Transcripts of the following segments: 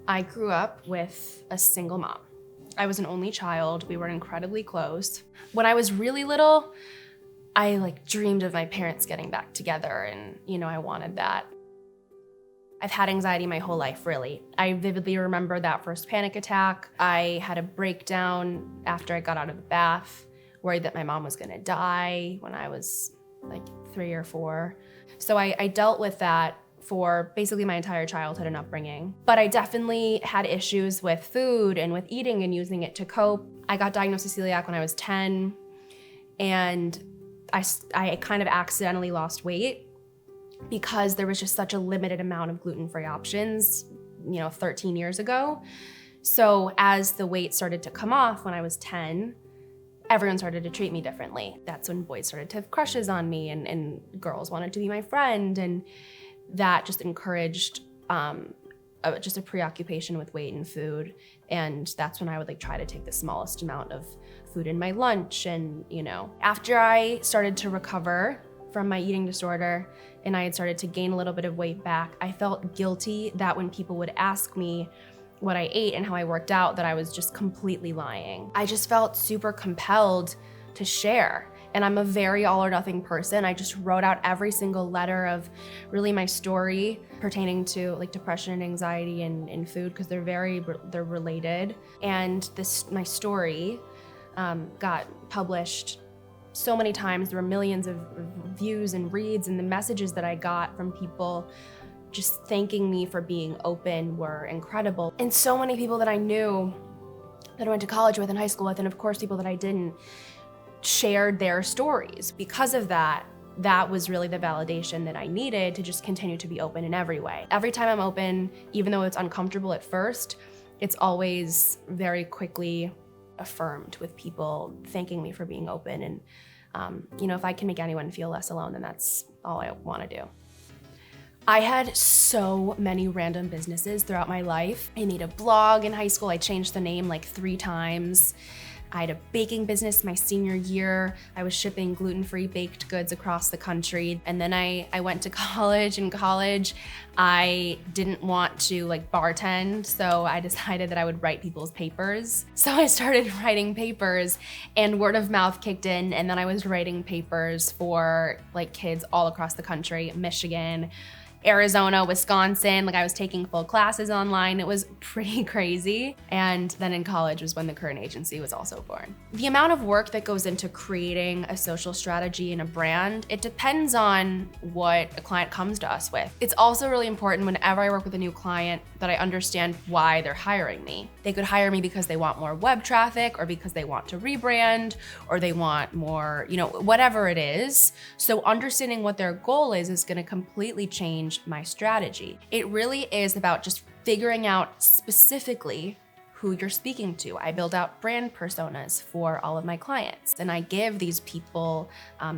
I grew up with a single mom. I was an only child. We were incredibly close. When I was really little, I dreamed of my parents getting back together and, I wanted that. I've had anxiety my whole life, really. I vividly remember that first panic attack. I had a breakdown after I got out of the bath, worried that my mom was gonna die when I was 3 or 4. So I dealt with that for basically my entire childhood and upbringing. But I definitely had issues with food and with eating and using it to cope. I got diagnosed with celiac when I was 10, and I kind of accidentally lost weight because there was just such a limited amount of gluten-free options, 13 years ago. So as the weight started to come off when I was 10, everyone started to treat me differently. That's when boys started to have crushes on me and girls wanted to be my friend. And that just encouraged just a preoccupation with weight and food. And that's when I would try to take the smallest amount of food in my lunch. And, after I started to recover from my eating disorder and I had started to gain a little bit of weight back, I felt guilty that when people would ask me what I ate and how I worked out, that I was just completely lying. I just felt super compelled to share. And I'm a very all or nothing person. I just wrote out every single letter of really my story pertaining to depression and anxiety and food, because they're related. And my story got published so many times. There were millions of views and reads, and the messages that I got from people just thanking me for being open were incredible. And so many people that I knew, that I went to college with and high school with, and of course people that I didn't, shared their stories. Because of that, that was really the validation that I needed to just continue to be open in every way. Every time I'm open, even though it's uncomfortable at first, it's always very quickly affirmed with people thanking me for being open. And if I can make anyone feel less alone, then that's all I want to do. I had so many random businesses throughout my life. I made a blog in high school. I changed the name 3 times. I had a baking business my senior year. I was shipping gluten-free baked goods across the country. And then I went to college. In college, I didn't want to bartend, so I decided that I would write people's papers. So I started writing papers, and word of mouth kicked in, and then I was writing papers for kids all across the country, Michigan, Arizona, Wisconsin. I was taking full classes online. It was pretty crazy. And then in college was when the Current agency was also born. The amount of work that goes into creating a social strategy and a brand, it depends on what a client comes to us with. It's also really important whenever I work with a new client that I understand why they're hiring me. They could hire me because they want more web traffic, or because they want to rebrand, or they want more, whatever it is. So understanding what their goal is gonna completely change my strategy. It really is about just figuring out specifically who you're speaking to. I build out brand personas for all of my clients, and I give these people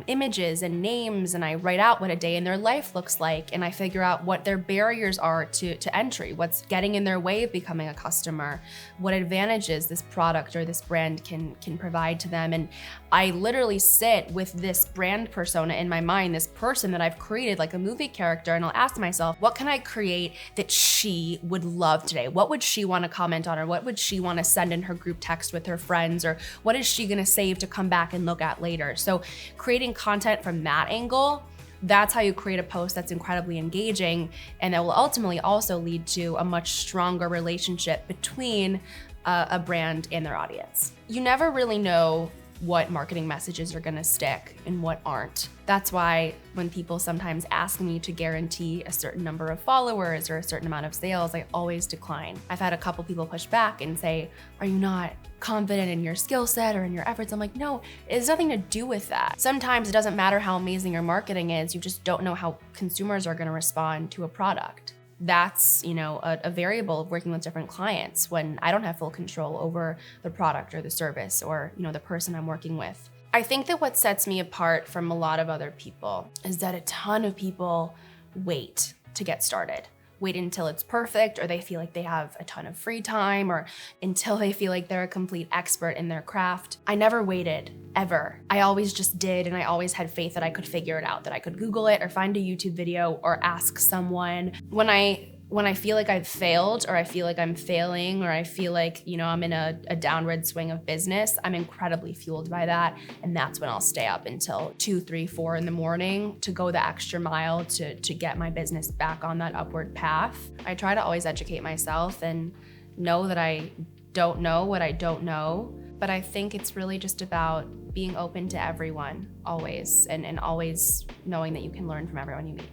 images and names, and I write out what a day in their life looks like, and I figure out what their barriers are to entry, what's getting in their way of becoming a customer, what advantages this product or this brand can provide to them. And I literally sit with this brand persona in my mind, this person that I've created like a movie character, and I'll ask myself, what can I create that she would love today? What would she want to comment on, or what would she want to send in her group text with her friends, or what is she going to save to come back and look at later? So creating content from that angle, that's how you create a post that's incredibly engaging, and that will ultimately also lead to a much stronger relationship between a brand and their audience. You never really know what marketing messages are gonna stick and what aren't. That's why when people sometimes ask me to guarantee a certain number of followers or a certain amount of sales, I always decline. I've had a couple people push back and say, are you not confident in your skill set or in your efforts? I'm like, no, it has nothing to do with that. Sometimes it doesn't matter how amazing your marketing is, you just don't know how consumers are gonna respond to a product. That's, a variable of working with different clients when I don't have full control over the product or the service or, the person I'm working with. I think that what sets me apart from a lot of other people is that a ton of people wait to get started. Wait until it's perfect, or they feel like they have a ton of free time, or until they feel like they're a complete expert in their craft. I never waited, ever. I always just did, and I always had faith that I could figure it out, that I could Google it or find a YouTube video or ask someone. When I when I feel like I've failed, or I feel like I'm failing, or I feel like, I'm in a downward swing of business, I'm incredibly fueled by that. And that's when I'll stay up until 2, 3, 4 in the morning to go the extra mile to get my business back on that upward path. I try to always educate myself and know that I don't know what I don't know. But I think it's really just about being open to everyone, always, and always knowing that you can learn from everyone you meet.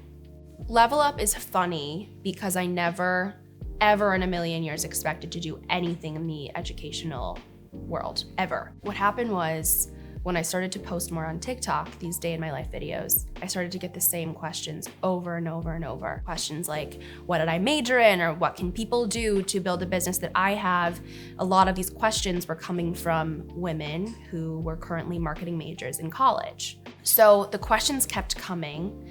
Level Up is funny because I never, ever in a million years expected to do anything in the educational world, ever. What happened was, when I started to post more on TikTok, these day in my life videos, I started to get the same questions over and over and over. Questions like, what did I major in? Or what can people do to build a business that I have? A lot of these questions were coming from women who were currently marketing majors in college. So the questions kept coming,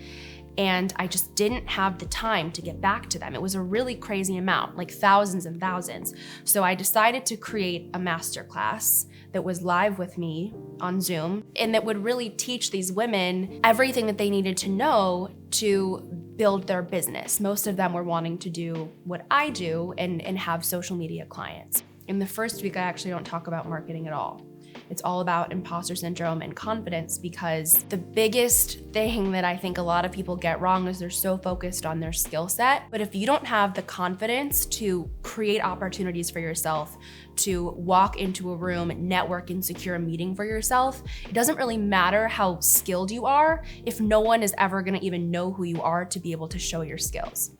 and I just didn't have the time to get back to them. It was a really crazy amount, like thousands and thousands. So I decided to create a masterclass that was live with me on Zoom, and that would really teach these women everything that they needed to know to build their business. Most of them were wanting to do what I do and have social media clients. In the first week, I actually don't talk about marketing at all. It's all about imposter syndrome and confidence, because the biggest thing that I think a lot of people get wrong is they're so focused on their skill set. But if you don't have the confidence to create opportunities for yourself, to walk into a room, network, and secure a meeting for yourself, it doesn't really matter how skilled you are if no one is ever gonna even know who you are to be able to show your skills.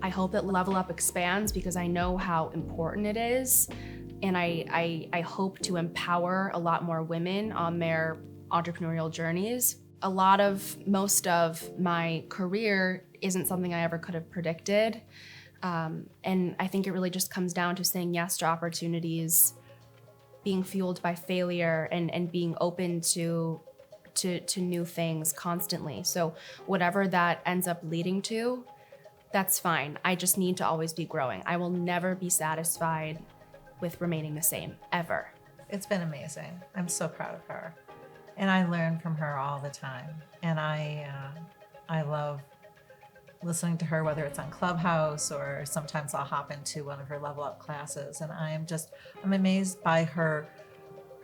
I hope that Level Up expands because I know how important it is. And I hope to empower a lot more women on their entrepreneurial journeys. Most of my career isn't something I ever could have predicted. And I think it really just comes down to saying yes to opportunities, being fueled by failure, and being open to new things constantly. So whatever that ends up leading to, that's fine. I just need to always be growing. I will never be satisfied with remaining the same, ever. It's been amazing. I'm so proud of her. And I learn from her all the time. And I love listening to her, whether it's on Clubhouse or sometimes I'll hop into one of her Level Up classes. And I'm amazed by her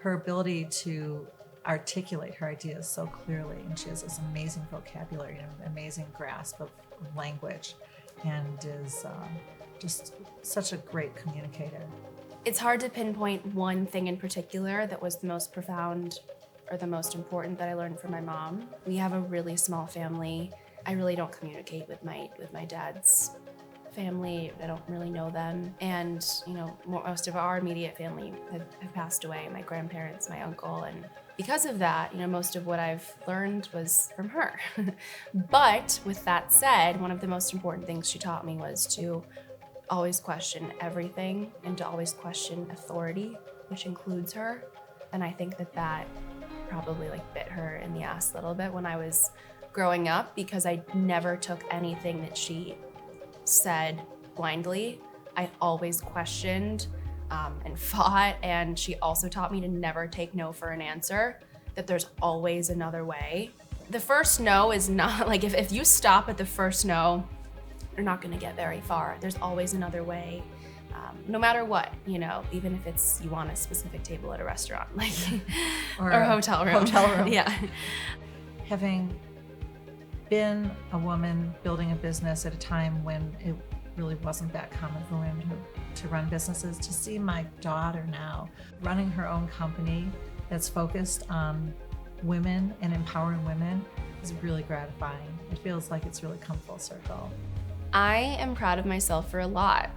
ability to articulate her ideas so clearly. And she has this amazing vocabulary and an amazing grasp of language, and is just such a great communicator. It's hard to pinpoint one thing in particular that was the most profound or the most important that I learned from my mom. We have a really small family. I really don't communicate with my dad's family. I don't really know them. And, most of our immediate family have passed away, my grandparents, my uncle. And because of that, most of what I've learned was from her. But with that said, one of the most important things she taught me was to always question everything and to always question authority, which includes her. And I think that probably bit her in the ass a little bit when I was growing up, because I never took anything that she said blindly. I always questioned and fought. And she also taught me to never take no for an answer, that there's always another way. The first no is not if you stop at the first no, you're not gonna get very far. There's always another way, no matter what, even if it's you want a specific table at a restaurant, or a hotel room. Yeah. Having been a woman building a business at a time when it really wasn't that common for women to run businesses, to see my daughter now running her own company that's focused on women and empowering women is really gratifying. It feels like it's really come full circle. I am proud of myself for a lot,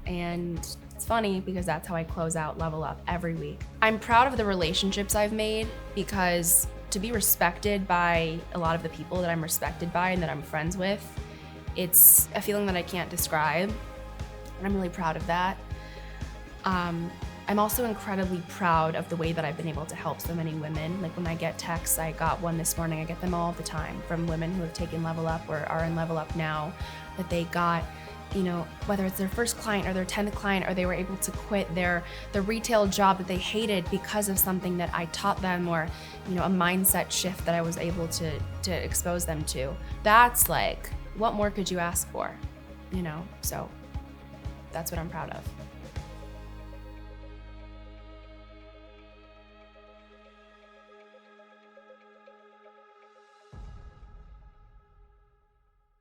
and it's funny because that's how I close out Level Up every week. I'm proud of the relationships I've made, because to be respected by a lot of the people that I'm respected by and that I'm friends with, it's a feeling that I can't describe, and I'm really proud of that. I'm also incredibly proud of the way that I've been able to help so many women. When I get texts, I got one this morning, I get them all the time, from women who have taken Level Up or are in Level Up now, that they got, whether it's their first client or their 10th client, or they were able to quit the retail job that they hated because of something that I taught them, or, a mindset shift that I was able to expose them to. That's what more could you ask for? So that's what I'm proud of.